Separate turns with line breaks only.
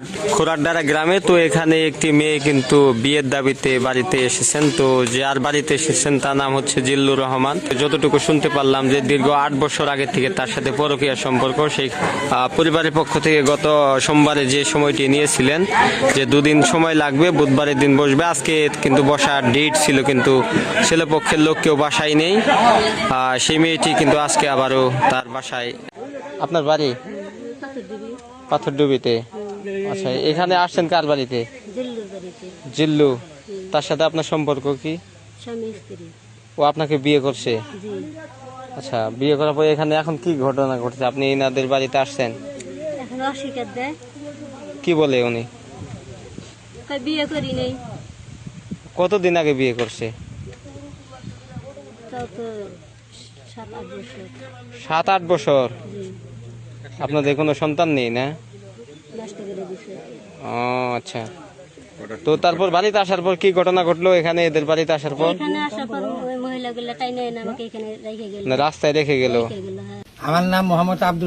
খোরারডারা গ্রামে তো এখানে একটি মেয়ে কিন্তু বিয়ের দাবিতে বাড়িতে এসেছেন। তো যে আর বাড়িতে এসেছেন তার নাম হচ্ছে জিল্লুর রহমান। যতটুকু শুনতে পারলাম যে দীর্ঘ 8 বছর আগে থেকে তার সাথে পরকীয়া সম্পর্ক। সেই পরিবারের পক্ষ থেকে গত সোমবারে যে সময়টি নিয়েছিলেন যে 2 দিন সময় লাগবে, বুধবারের দিন বসবে। আজকে কিন্তু বসার ডেট ছিল, কিন্তু ছেলেপক্ষের লোক কেউ বাসায় নেই। সেই মেয়েটি কিন্তু আজকে আবারও তার বাসায়। আপনার বাড়ি পাথরডুবিতে? আচ্ছা, এখানে আসছেন কার বাড়িতে? জিল্লু। তার সাথে আপনার সম্পর্ক কি? ও আপনাকে বিয়ে করছে? আচ্ছা, বিয়ে করার পরে এখানে এখন কি ঘটনা ঘটছে? আপনি এনাদের বাড়িতে আসছেন, কি বলে উনি?
বিয়ে করি নাই।
কতদিন আগে বিয়ে করছে? 7-8 বছর। আপনাদের কোনো সন্তান নেই না? ও আচ্ছা। তো তারপর বাড়িতে আসার পর কি ঘটনা ঘটলো এখানে এদের বাড়িতে আসার পর?
মহিলাগুলো টাইনে আমাকে এখানে রেখে গেল,
রাস্তায় রেখে গেল।
আমার নাম মোহাম্মদ আব্দুল।